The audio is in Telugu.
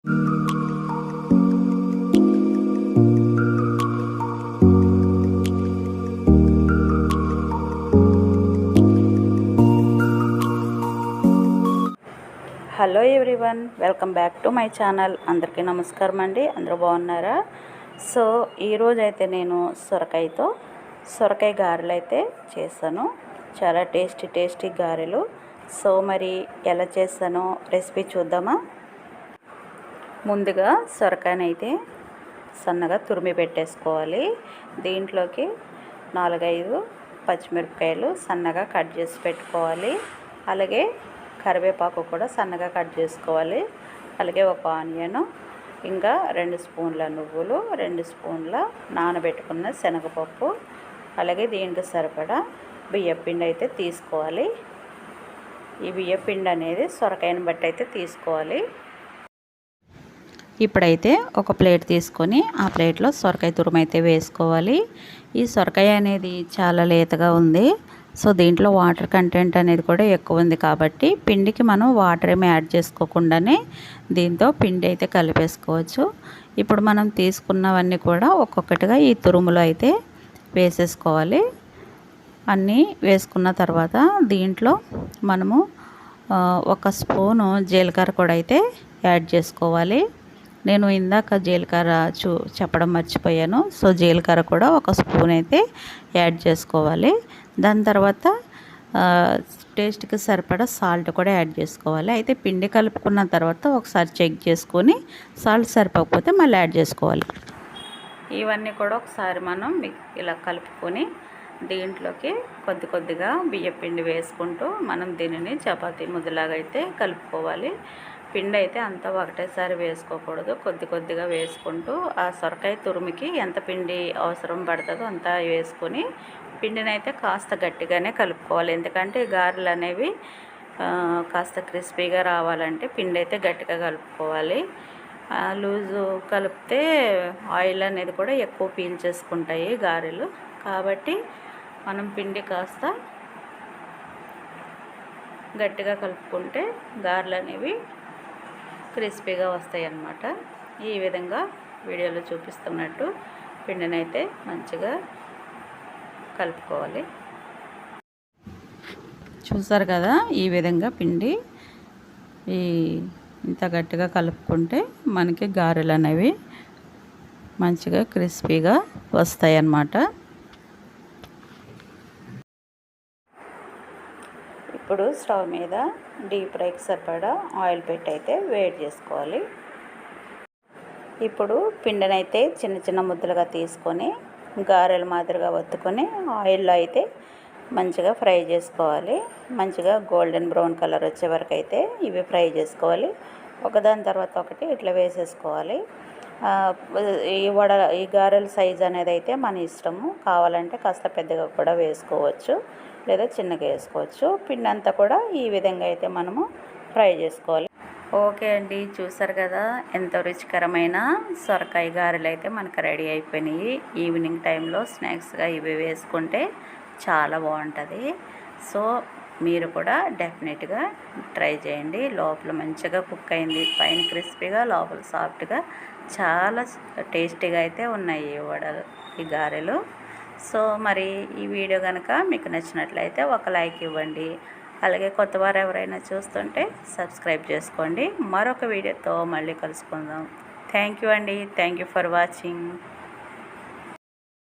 Hello everyone, welcome back to my channel. అందరికీ నమస్కారం అండి. అందరూ బాగున్నారా? సో ఈరోజు అయితే నేను సొరకాయ గారెలు అయితే చేశాను. చాలా టేస్టీ గారెలు. సో మరి ఎలా చేశానో రెసిపీ చూద్దామా? ముందుగా సొరకాయని అయితే సన్నగా తురిమి పెట్టేసుకోవాలి. దీంట్లోకి 4-5 పచ్చిమిరపకాయలు సన్నగా కట్ చేసి పెట్టుకోవాలి. అలాగే కరివేపాకు కూడా సన్నగా కట్ చేసుకోవాలి. అలాగే ఒక ఆనియన్, ఇంకా 2 స్పూన్ల నువ్వులు, 2 స్పూన్ల నానబెట్టుకున్న శనగపప్పు, అలాగే దీనికి సరిపడా బియ్యపిండి అయితే తీసుకోవాలి. ఈ బియ్యపిండి అనేది సొరకాయని బట్టి అయితే తీసుకోవాలి. ఇప్పుడైతే ఒక ప్లేట్ తీసుకొని ఆ ప్లేట్లో సొరకాయ తురుము అయితే వేసుకోవాలి. ఈ సొరకాయ అనేది చాలా లేతగా ఉంది. సో దీంట్లో వాటర్ కంటెంట్ అనేది కూడా ఎక్కువ ఉంది కాబట్టి పిండికి మనం వాటర్ ఏమి యాడ్ చేసుకోకుండానే దీంతో పిండి అయితే కలిపేసుకోవచ్చు. ఇప్పుడు మనం తీసుకున్నవన్నీ కూడా ఒక్కొక్కటిగా ఈ తురుములో అయితే వేసేసుకోవాలి. అన్నీ వేసుకున్న తర్వాత దీంట్లో మనము 1 స్పూను జీలకర్ర కూడా అయితే యాడ్ చేసుకోవాలి. నేను ఇందాక జీలకర్ర చెప్పడం మర్చిపోయాను. సో జీలకర్ర కూడా 1 స్పూన్ అయితే యాడ్ చేసుకోవాలి. దాని తర్వాత టేస్ట్కి సరిపడా సాల్ట్ కూడా యాడ్ చేసుకోవాలి. అయితే పిండి కలుపుకున్న తర్వాత ఒకసారి చెక్ చేసుకొని సాల్ట్ సరిపోకపోతే మళ్ళీ యాడ్ చేసుకోవాలి. ఇవన్నీ కూడా ఒకసారి మనం ఇలా కలుపుకొని దీంట్లోకి కొద్దిగా బియ్యపిండి వేసుకుంటూ మనం దీనిని చపాతీ ముద్దలాగా అయితే కలుపుకోవాలి. పిండి అయితే అంతా ఒకటేసారి వేసుకోకూడదు. కొద్దిగా వేసుకుంటూ ఆ సొరకాయ తురుముకి ఎంత పిండి అవసరం పడుతుందో అంతా వేసుకొని పిండిని అయితే కాస్త గట్టిగానే కలుపుకోవాలి. ఎందుకంటే గారెలు అనేవి కాస్త క్రిస్పీగా రావాలంటే పిండి అయితే గట్టిగా కలుపుకోవాలి. లూజు కలిపితే ఆయిల్ అనేది కూడా ఎక్కువ పీల్చేసుకుంటాయి గారెలు. కాబట్టి మనం పిండి కాస్త గట్టిగా కలుపుకుంటే గారెలు అనేవి క్రిస్పీగా వస్తాయి అన్నమాట. ఈ విధంగా వీడియోలో చూపిస్తున్నట్టు పిండిని అయితే మంచిగా కలుపుకోవాలి. చూసారు కదా, ఈ విధంగా పిండి ఇంత గట్టిగా కలుపుకుంటే మనకి గారెలు అనేవి మంచిగా క్రిస్పీగా వస్తాయి అన్నమాట. ఇప్పుడు స్టవ్ మీద డీప్ ఫ్రైకి సరిపడా ఆయిల్ పెట్టి అయితే వేడి చేసుకోవాలి. ఇప్పుడు పిండిని అయితే చిన్న ముద్దలుగా తీసుకొని గారెల మాదిరిగా ఒత్తుకొని ఆయిల్లో అయితే మంచిగా ఫ్రై చేసుకోవాలి. మంచిగా గోల్డెన్ బ్రౌన్ కలర్ వచ్చే వరకు అయితే ఇవి ఫ్రై చేసుకోవాలి. ఒకదాని తర్వాత ఒకటి ఇట్లా వేసేసుకోవాలి. ఈ గారెల సైజ్ అనేది అయితే మన ఇష్టము. కావాలంటే కాస్త పెద్దగా కూడా వేసుకోవచ్చు, లేదా చిన్నగా వేసుకోవచ్చు. పిండి అంతా కూడా ఈ విధంగా అయితే మనము ఫ్రై చేసుకోవాలి. ఓకే అండి, చూసారు కదా ఎంతో రుచికరమైన సొరకాయ గారెలు అయితే మనకు రెడీ అయిపోయినాయి. ఈవినింగ్ టైంలో స్నాక్స్గా ఇవి వేసుకుంటే చాలా బాగుంటుంది. సో మీరు కూడా డెఫినెట్గా ట్రై చేయండి. లోపల మంచిగా కుక్ అయింది, పైన క్రిస్పీగా, లోపల సాఫ్ట్గా, చాలా టేస్టీగా అయితే ఉన్నాయి ఈ గారెలు. సో మరి ఈ వీడియో కనుక మీకు నచ్చినట్లయితే ఒక లైక్ ఇవ్వండి. అలాగే కొత్తవారు ఎవరైనా చూస్తుంటే సబ్స్క్రైబ్ చేసుకోండి. మరొక వీడియోతో మళ్ళీ కలుసుకుందాం. థ్యాంక్ యూ అండి. Thank you for watching.